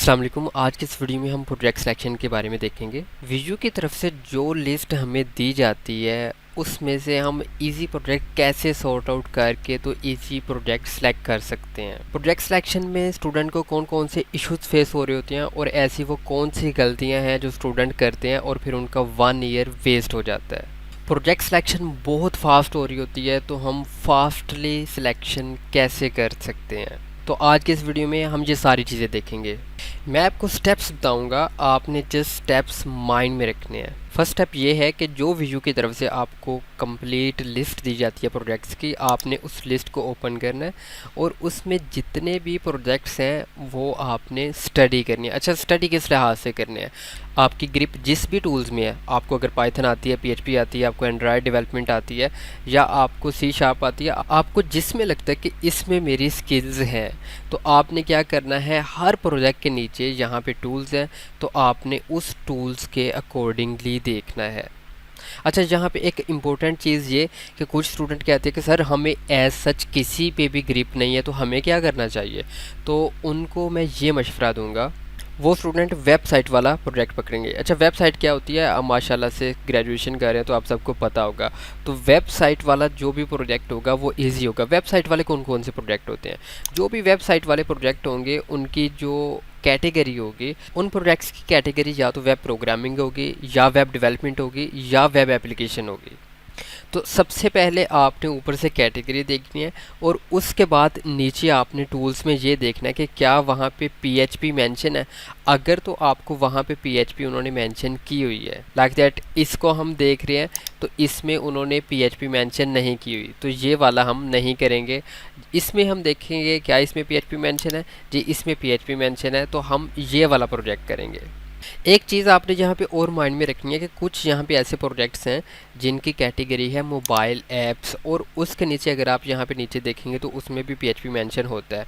अस्सलाम वालेकुम। आज की इस वीडियो में हम प्रोजेक्ट सिलेक्शन के बारे में देखेंगे। वीडियो की तरफ से जो लिस्ट हमें दी जाती है उसमें से हम इजी प्रोजेक्ट कैसे सॉर्ट आउट करके तो इजी प्रोजेक्ट सेलेक्ट कर सकते हैं। प्रोजेक्ट सिलेक्शन में स्टूडेंट को कौन कौन से इश्यूज फेस हो रहे होते हैं और ऐसी वो कौन सी गलतियां हैं जो स्टूडेंट करते हैं और फिर उनका 1 ईयर वेस्ट हो जाता है। प्रोजेक्ट सिलेक्शन बहुत फास्ट हो रही होती है, तो हम फास्टली सिलेक्शन कैसे कर सकते हैं, तो आज के इस वीडियो में हम ये सारी चीज़ें देखेंगे। मैं आपको स्टेप्स बताऊंगा, आपने जस्ट स्टेप्स माइंड में रखने हैं। फर्स्ट स्टेप ये है कि जो वीडियो की तरफ से आपको कंप्लीट लिस्ट दी जाती है प्रोजेक्ट्स की, आपने उस लिस्ट को ओपन करना है और उसमें जितने भी प्रोजेक्ट्स हैं वो आपने स्टडी करनी है। अच्छा, स्टडी किस लिहाज से करने हैं, आपकी ग्रिप जिस भी टूल्स में है, आपको अगर पाइथन आती है, पीएचपी आती है, आपको एंड्रॉयड डेवलपमेंट आती है या आपको सी शार्प आती है, आपको जिसमें लगता है कि इसमें मेरी स्किल्स हैं, तो आपने क्या करना है, हर प्रोजेक्ट के नीचे यहाँ पे टूल्स हैं तो आपने उस टूल्स के अकॉर्डिंगली देखना है। अच्छा, यहाँ पे एक इम्पोर्टेंट चीज़ ये कि कुछ स्टूडेंट कहते हैं कि सर हमें एज सच किसी पे भी ग्रिप नहीं है तो हमें क्या करना चाहिए, तो उनको मैं ये मशवरा दूंगा, वो स्टूडेंट वेबसाइट वाला प्रोजेक्ट पकड़ेंगे। अच्छा, वेबसाइट क्या होती है, आप माशाल्लाह से ग्रेजुएशन कर रहे हैं तो आप सबको पता होगा। तो वेबसाइट वाला जो भी प्रोजेक्ट होगा वो इजी होगा। वेबसाइट वाले कौन कौन से प्रोजेक्ट होते हैं, जो भी वेबसाइट वाले प्रोजेक्ट होंगे उनकी जो कैटेगरी होगी, उन प्रोजेक्ट्स की कैटेगरी या तो वेब प्रोग्रामिंग होगी या वेब डेवलपमेंट होगी या वेब एप्लीकेशन होगी। तो सबसे पहले आपने ऊपर से कैटेगरी देखनी है और उसके बाद नीचे आपने टूल्स में ये देखना है कि क्या वहाँ पे पीएचपी मेंशन है। अगर तो आपको वहाँ पे पीएचपी उन्होंने मेंशन की हुई है, लाइक दैट इसको हम देख रहे हैं तो इसमें उन्होंने पीएचपी मेंशन नहीं की हुई, तो ये वाला हम नहीं करेंगे। इसमें हम देखेंगे क्या इसमें पीएचपी मेंशन है, जी इसमें पीएचपी मेंशन है, तो हम ये वाला प्रोजेक्ट करेंगे। एक चीज़ आपने यहाँ पे और माइंड में रखनी है कि कुछ यहाँ पे ऐसे प्रोजेक्ट्स हैं जिनकी कैटेगरी है मोबाइल ऐप्स, और उसके नीचे अगर आप यहाँ पे नीचे देखेंगे तो उसमें भी पीएचपी मेंशन होता है,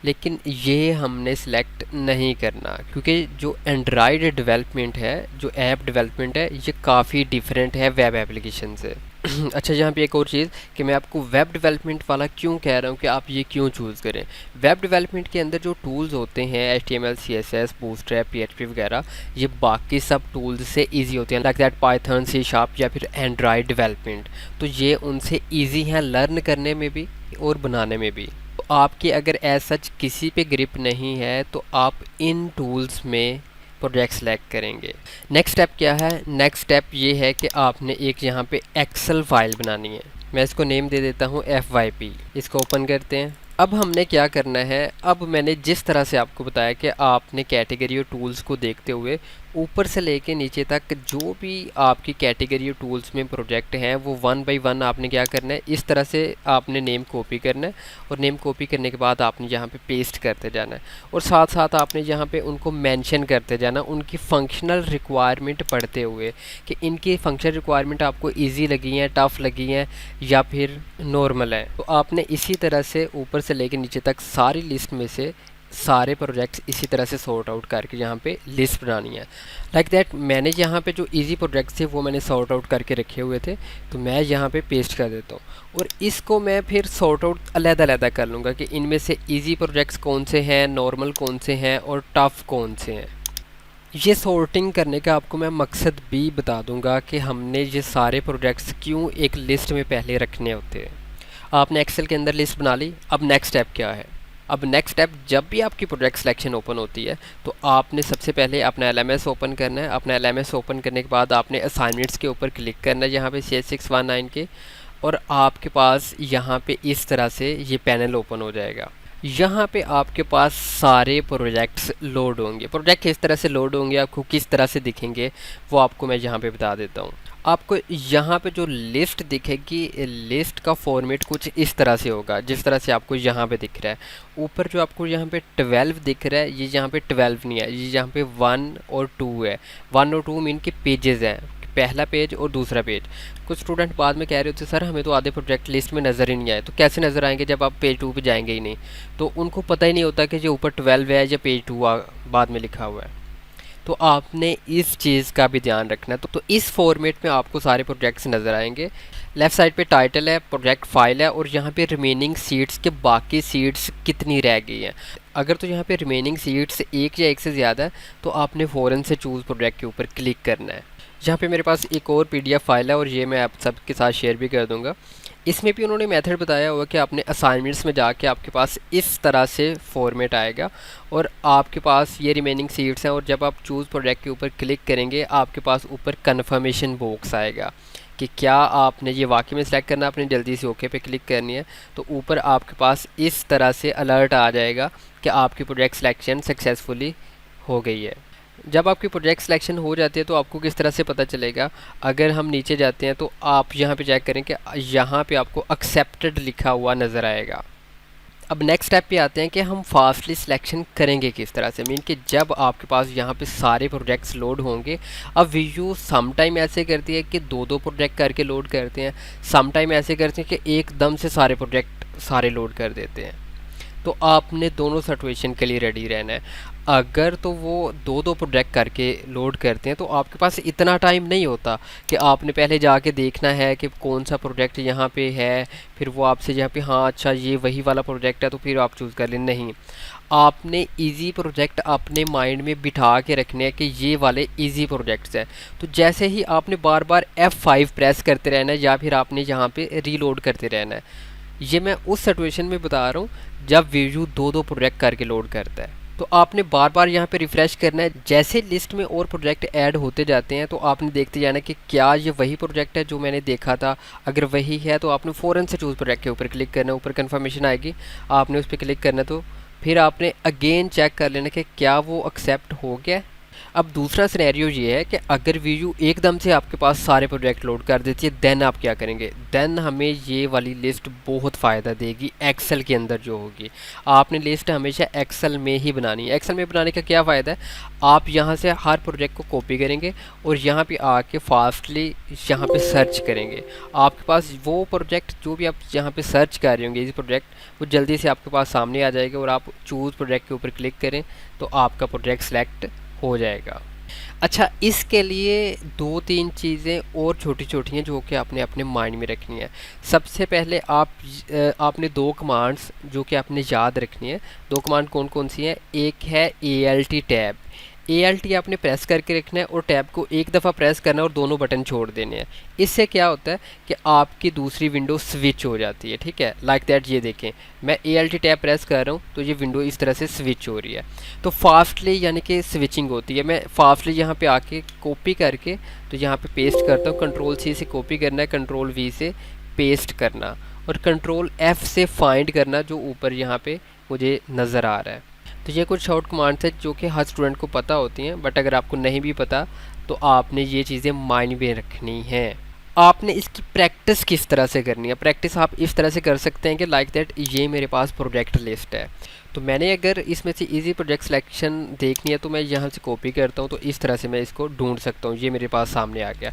लेकिन ये हमने सिलेक्ट नहीं करना क्योंकि जो एंड्रॉयड डेवलपमेंट है, जो ऐप डेवलपमेंट है, ये काफ़ी डिफरेंट है वेब एप्लीकेशन से। अच्छा, यहाँ पे एक और चीज़ कि मैं आपको वेब डेवलपमेंट वाला क्यों कह रहा हूँ कि आप ये क्यों चूज़ करें। वेब डेवलपमेंट के अंदर जो टूल्स होते हैं HTML CSS बूटस्ट्रैप PHP वगैरह, ये बाकी सब टूल्स से इजी होते हैं, like that Python C sharp या फिर एंड्रॉयड डेवलपमेंट, तो ये उनसे इजी हैं लर्न करने में भी और बनाने में भी। तो आपकी अगर एज सच किसी पे ग्रिप नहीं है तो आप इन टूल्स में प्रोजेक्ट सेलेक्ट करेंगे। नेक्स्ट स्टेप क्या है, नेक्स्ट स्टेप ये है कि आपने एक यहाँ पे एक्सेल फाइल बनानी है। मैं इसको नेम दे देता हूँ FYP। इसको ओपन करते हैं। अब हमने क्या करना है, अब मैंने जिस तरह से आपको बताया कि आपने कैटेगरी और टूल्स को देखते हुए ऊपर से लेके नीचे तक जो भी आपकी कैटेगरी और टूल्स में प्रोजेक्ट हैं वो 1 बाय 1 आपने क्या करना है, इस तरह से आपने नेम कॉपी करना है और नेम कॉपी करने के बाद आपने यहाँ पे पेस्ट करते जाना है और साथ साथ आपने यहाँ पे उनको मेंशन करते जाना, उनकी फंक्शनल रिक्वायरमेंट पढ़ते हुए कि इनकी फंक्शनल रिक्वायरमेंट आपको ईजी लगी हैं, टफ़ लगी हैं या फिर नॉर्मल है। तो आपने इसी तरह से ऊपर से लेकर नीचे तक सारी लिस्ट में से सारे प्रोजेक्ट्स इसी तरह से सॉर्ट आउट करके यहाँ पे लिस्ट बनानी है। लाइक दैट मैंने यहाँ पे जो इजी प्रोजेक्ट्स थे वो मैंने सॉर्ट आउट करके रखे हुए थे, तो मैं यहाँ पे पेस्ट कर देता हूँ और इसको मैं फिर सॉर्ट आउट अलग-अलग कर लूँगा कि इनमें से इजी प्रोजेक्ट्स कौन से हैं, नॉर्मल कौन से हैं और टफ़ कौन से हैं। ये सॉर्टिंग करने का आपको मैं मकसद भी बता दूंगा कि हमने ये सारे प्रोजेक्ट्स क्यों एक लिस्ट में पहले रखने होते हैं। आपने एक्सेल के अंदर लिस्ट बना ली। अब नेक्स्ट स्टेप क्या है, अब नेक्स्ट स्टेप जब भी आपकी प्रोजेक्ट सिलेक्शन ओपन होती है तो आपने सबसे पहले अपना LMS ओपन करना है। अपना LMS ओपन करने के बाद आपने असाइनमेंट्स के ऊपर क्लिक करना है यहाँ पे CS619 के, और आपके पास यहाँ पे इस तरह से ये पैनल ओपन हो जाएगा। यहाँ पे आपके पास सारे प्रोजेक्ट्स लोड होंगे। प्रोजेक्ट किस तरह से लोड होंगे, आपको किस तरह से दिखेंगे, वो आपको मैं यहाँ पे बता देता हूँ। आपको यहाँ पे जो लिस्ट दिखेगी, लिस्ट का फॉर्मेट कुछ इस तरह से होगा जिस तरह से आपको यहाँ पे दिख रहा है। ऊपर जो आपको यहाँ पे 12 दिख रहा है, ये यहाँ पे 12 नहीं है, ये यहाँ पे 1 और 2 है। 1 और 2 मीन के पेजेस हैं, पहला पेज और दूसरा पेज। कुछ स्टूडेंट बाद में कह रहे होते सर हमें तो आधे प्रोजेक्ट लिस्ट में नज़र ही नहीं आए, तो कैसे नज़र आएंगे जब आप पेज 2 पे जाएंगे ही नहीं, तो उनको पता ही नहीं होता कि जो ऊपर 12 है या पेज 2 बाद में लिखा हुआ है। तो आपने इस चीज़ का भी ध्यान रखना है। तो इस फॉर्मेट में आपको सारे प्रोजेक्ट्स नज़र आएंगे। लेफ़्ट साइड पे टाइटल है, प्रोजेक्ट फाइल है और यहाँ पे रिमेनिंग सीट्स के बाकी सीट्स कितनी रह गई हैं। अगर तो यहाँ पे रिमेनिंग सीट्स एक या एक से ज़्यादा है तो आपने फ़ौरन से चूज़ प्रोजेक्ट के ऊपर क्लिक करना है। यहाँ पे मेरे पास एक और पीडीएफ फाइल है और ये मैं आप सबके साथ शेयर भी कर दूँगा। इसमें भी उन्होंने मेथड बताया हुआ कि आपने असाइनमेंट्स में जाके आपके पास इस तरह से फॉर्मेट आएगा और आपके पास ये रिमेनिंग सीट्स हैं और जब आप चूज़ प्रोजेक्ट के ऊपर क्लिक करेंगे आपके पास ऊपर कन्फर्मेशन बॉक्स आएगा कि क्या आपने ये वाकई में सिलेक्ट करना, आपने जल्दी से ओके पे क्लिक करनी है। तो ऊपर आपके पास इस तरह से अलर्ट आ जाएगा कि आपकी प्रोजेक्ट सिलेक्शन सक्सेसफुली हो गई है। जब आपकी प्रोजेक्ट सिलेक्शन हो जाती है तो आपको किस तरह से पता चलेगा, अगर हम नीचे जाते हैं तो आप यहाँ पे चेक करें कि यहाँ पे आपको एक्सेप्टेड लिखा हुआ नज़र आएगा। अब नेक्स्ट स्टेप पे आते हैं कि हम फास्टली सिलेक्शन करेंगे किस तरह से। मीन कि जब आपके पास यहाँ पे सारे प्रोजेक्ट्स लोड होंगे, अब वीयू सम टाइम ऐसे करती है कि दो दो प्रोजेक्ट करके लोड करते हैं, सम टाइम ऐसे करते हैं कि एकदम से सारे प्रोजेक्ट सारे लोड कर देते हैं। तो आपने दोनों सिचुएशन के लिए रेडी रहना है। अगर तो वो दो दो प्रोजेक्ट करके लोड करते हैं तो आपके पास इतना टाइम नहीं होता कि आपने पहले जाके देखना है कि कौन सा प्रोजेक्ट यहाँ पे है, फिर वो आपसे यहाँ पे हाँ अच्छा ये वही वाला प्रोजेक्ट है तो फिर आप चूज़ कर लें। नहीं, आपने इजी प्रोजेक्ट अपने माइंड में बिठा के रखने हैं कि ये वाले इजी प्रोजेक्ट्स हैं। तो जैसे ही आपने बार बार F5 प्रेस करते रहना है या फिर आपने यहाँ पे रीलोड करते रहना है। ये मैं उस सिचुएशन में बता रहा हूँ जब वीयू दो दो प्रोजेक्ट करके लोड करता है। तो आपने बार बार यहाँ पे रिफ़्रेश करना है। जैसे लिस्ट में और प्रोजेक्ट ऐड होते जाते हैं तो आपने देखते जाना कि क्या ये वही प्रोजेक्ट है जो मैंने देखा था। अगर वही है तो आपने फ़ौरन से चूज़ प्रोजेक्ट के ऊपर क्लिक करना है, ऊपर कन्फर्मेशन आएगी, आपने उस पर क्लिक करना। तो फिर आपने अगेन चेक कर लेना कि क्या वो एक्सेप्ट हो गया। अब दूसरा सिनेरियो ये है कि अगर वीयू एकदम से आपके पास सारे प्रोजेक्ट लोड कर देती है, देन आप क्या करेंगे। देन हमें ये वाली लिस्ट बहुत फ़ायदा देगी एक्सेल के अंदर जो होगी। आपने लिस्ट हमेशा एक्सेल में ही बनानी है। एक्सेल में बनाने का क्या फ़ायदा है, आप यहाँ से हर प्रोजेक्ट को कॉपी करेंगे और यहाँ पे आके फास्टली यहाँ पे सर्च करेंगे। आपके पास वो प्रोजेक्ट जो भी आप यहाँ पे सर्च कर रहे होंगे, इस प्रोजेक्ट वो जल्दी से आपके पास सामने आ जाएगा और आप चूज़ प्रोजेक्ट के ऊपर क्लिक करें तो आपका प्रोजेक्ट सेलेक्ट हो जाएगा। अच्छा, इसके लिए दो तीन चीज़ें और छोटी छोटी हैं जो कि आपने अपने माइंड में रखनी है। सबसे पहले आपने दो कमांड्स जो कि आपने याद रखनी है। दो कमांड कौन कौन सी हैं, एक है ALT टैब। ALT आपने प्रेस करके रखना है और टैब को एक दफ़ा प्रेस करना है और दोनों बटन छोड़ देने हैं। इससे क्या होता है कि आपकी दूसरी विंडो स्विच हो जाती है। ठीक है, लाइक दैट। ये देखें, मैं ALT टैब प्रेस कर रहा हूँ तो ये विंडो इस तरह से स्विच हो रही है। तो फास्टली यानी कि स्विचिंग होती है। मैं फास्टली यहाँ पे आके कॉपी करके तो यहाँ पे पेस्ट करता हूँ। Ctrl+C से कॉपी करना है, Ctrl+V से पेस्ट करना और Ctrl+F से फाइंड करना जो ऊपर यहाँ पे मुझे नज़र आ रहा है। तो ये कुछ शॉर्ट कमांड्स हैं जो कि हर स्टूडेंट को पता होती हैं, बट अगर आपको नहीं भी पता तो आपने ये चीज़ें माइंड में रखनी हैं। आपने इसकी प्रैक्टिस किस तरह से करनी है। प्रैक्टिस आप इस तरह से कर सकते हैं कि लाइक दैट, ये मेरे पास प्रोजेक्ट लिस्ट है तो मैंने अगर इसमें से इजी प्रोजेक्ट सिलेक्शन देखनी है तो मैं यहाँ से कॉपी करता हूँ तो इस तरह से मैं इसको ढूंढ सकता हूँ। ये मेरे पास सामने आ गया।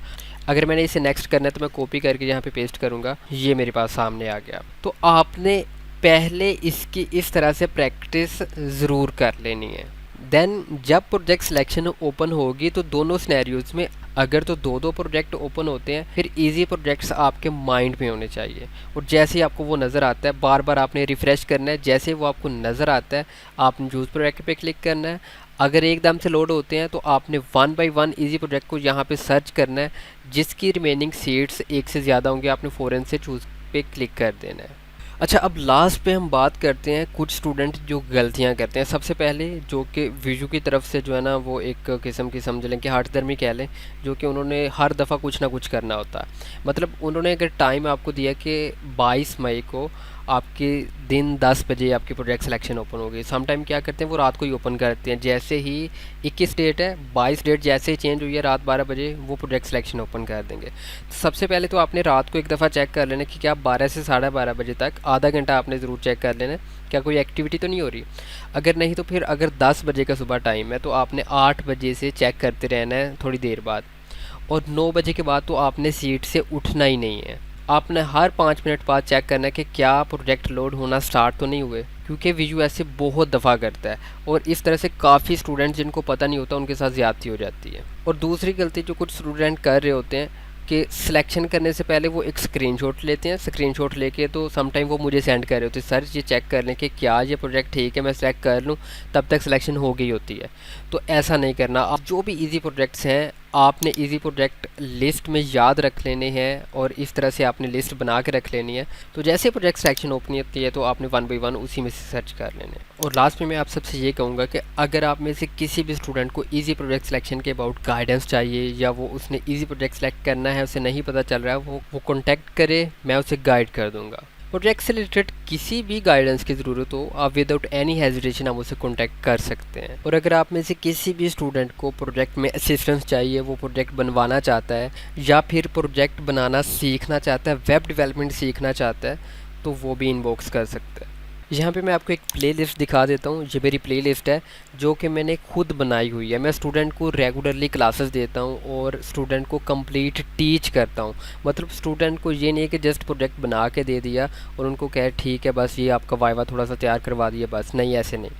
अगर मैंने इसे नेक्स्ट करना है तो मैं कॉपी करके यहाँ पे पेस्ट करूँगा, ये मेरे पास सामने आ गया। तो आपने पहले इसकी इस तरह से प्रैक्टिस ज़रूर कर लेनी है। देन जब प्रोजेक्ट सिलेक्शन ओपन होगी तो दोनों सिनेरियोज़ में अगर तो दो दो प्रोजेक्ट ओपन होते हैं फिर इजी प्रोजेक्ट्स आपके माइंड में होने चाहिए। और जैसे ही आपको वो नज़र आता है बार बार आपने रिफ़्रेश करना है। जैसे वो आपको नज़र आता है आपने चूज़ प्रोजेक्ट पे क्लिक करना है। अगर एकदम से लोड होते हैं तो आपने 1 बाय 1 इजी प्रोजेक्ट को यहाँ पे सर्च करना है। जिसकी रिमेनिंग सीट्स एक से ज़्यादा होंगे आपने फ़ौरन से चूज़ पे क्लिक कर देना है। अच्छा, अब लास्ट पे हम बात करते हैं कुछ स्टूडेंट जो गलतियां करते हैं। सबसे पहले जो कि वीजू की तरफ से जो है ना वो एक किस्म की समझ लें कि हठधर्मी कह लें, जो कि उन्होंने हर दफ़ा कुछ ना कुछ करना होता है। मतलब उन्होंने अगर टाइम आपको दिया कि 22 मई को आपके दिन 10 बजे आपकी प्रोजेक्ट सिलेक्शन ओपन होगी, सम टाइम क्या करते हैं वो रात को ही ओपन करते हैं। जैसे ही 21 डेट है, 22 डेट जैसे ही चेंज हुई है रात 12 बजे वो प्रोजेक्ट सिलेक्शन ओपन कर देंगे। तो सबसे पहले तो आपने रात को एक दफ़ा चेक कर लेना कि क्या 12 से 12:30 बजे तक आधा घंटा आपने ज़रूर चेक कर लेना क्या कोई एक्टिविटी तो नहीं हो रही। अगर नहीं तो फिर अगर 10 बजे का सुबह टाइम है तो आपने 8 बजे से चेक करते रहना है थोड़ी देर बाद, और 9 बजे के बाद तो आपने सीट से उठना ही नहीं है। आपने हर 5 मिनट बाद चेक करना है कि क्या प्रोजेक्ट लोड होना स्टार्ट तो नहीं हुए, क्योंकि वीजू ऐसे बहुत दफ़ा करता है और इस तरह से काफ़ी स्टूडेंट्स जिनको पता नहीं होता उनके साथ ज़्यादती हो जाती है। और दूसरी गलती जो कुछ स्टूडेंट कर रहे होते हैं कि सिलेक्शन करने से पहले वो एक स्क्रीनशॉट लेते हैं। स्क्रीनशॉट लेके तो समटाइम वो मुझे सेंड कर रहे होते हैं, सर ये चेक कर लें कि क्या ये प्रोजेक्ट ठीक है, मैं सेलेक्ट कर लूँ, तब तक सिलेक्शन हो गई होती है। तो ऐसा नहीं करना। आप जो भी इजी प्रोजेक्ट्स हैं आपने इजी प्रोजेक्ट लिस्ट में याद रख लेने हैं और इस तरह से आपने लिस्ट बना के रख लेनी है। तो जैसे प्रोजेक्ट सिलेक्शन ओपन होती है तो आपने 1 बाई 1 उसी में से सर्च कर लेने। और लास्ट में मैं आप सबसे ये कहूँगा कि अगर आप में से किसी भी स्टूडेंट को इजी प्रोजेक्ट सिलेक्शन के अबाउट गाइडेंस चाहिए या वो उसने इजी प्रोजेक्ट सेलेक्ट करना है, उसे नहीं पता चल रहा है, वो कॉन्टैक्ट करे, मैं उसे गाइड कर दूँगा। प्रोजेक्ट से रिलेटेड किसी भी गाइडेंस की ज़रूरत हो आप विदाउट एनी हेजिटेशन आप मुझसे कॉन्टैक्ट कर सकते हैं। और अगर आप में से किसी भी स्टूडेंट को प्रोजेक्ट में असिस्टेंस चाहिए, वो प्रोजेक्ट बनवाना चाहता है या फिर प्रोजेक्ट बनाना सीखना चाहता है, वेब डेवलपमेंट सीखना चाहता है, तो वो भी इनबॉक्स कर सकता है। यहाँ पे मैं आपको एक प्लेलिस्ट दिखा देता हूँ। ये मेरी प्लेलिस्ट है जो कि मैंने खुद बनाई हुई है। मैं स्टूडेंट को रेगुलरली क्लासेस देता हूँ और स्टूडेंट को कंप्लीट टीच करता हूँ। मतलब स्टूडेंट को ये नहीं है कि जस्ट प्रोजेक्ट बना के दे दिया और उनको कहे ठीक है बस ये आपका वाइवा थोड़ा सा तैयार करवा दिया, बस नहीं, ऐसे नहीं।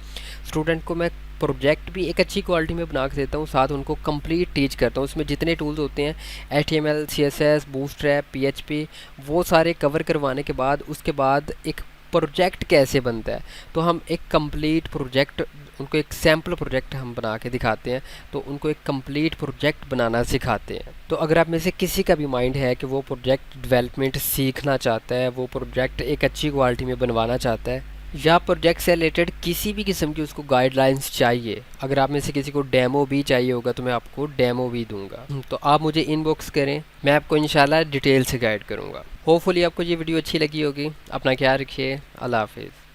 स्टूडेंट को मैं प्रोजेक्ट भी एक अच्छी क्वालिटी में बना के देता हूँ, साथ उनको कंप्लीट टीच करता हूँ। उसमें जितने टूल्स होते हैं HTML, CSS, बूटस्ट्रैप, PHP, वो सारे कवर करवाने के बाद उसके बाद एक प्रोजेक्ट कैसे बनता है, तो हम एक कंप्लीट प्रोजेक्ट उनको एक सैम्पल प्रोजेक्ट हम बना के दिखाते हैं, तो उनको एक कंप्लीट प्रोजेक्ट बनाना सिखाते हैं। तो अगर आप में से किसी का भी माइंड है कि वो प्रोजेक्ट डेवलपमेंट सीखना चाहता है, वो प्रोजेक्ट एक अच्छी क्वालिटी में बनवाना चाहता है या प्रोजेक्ट से रिलेटेड किसी भी किस्म की उसको गाइडलाइंस चाहिए, अगर आप में से किसी को डेमो भी चाहिए होगा तो मैं आपको डेमो भी दूंगा। तो आप मुझे इनबॉक्स करें, मैं आपको इंशाल्लाह डिटेल से गाइड करूंगा। होपफुली आपको ये वीडियो अच्छी लगी होगी। अपना ख्याल रखिए। अल्लाह हाफिज़।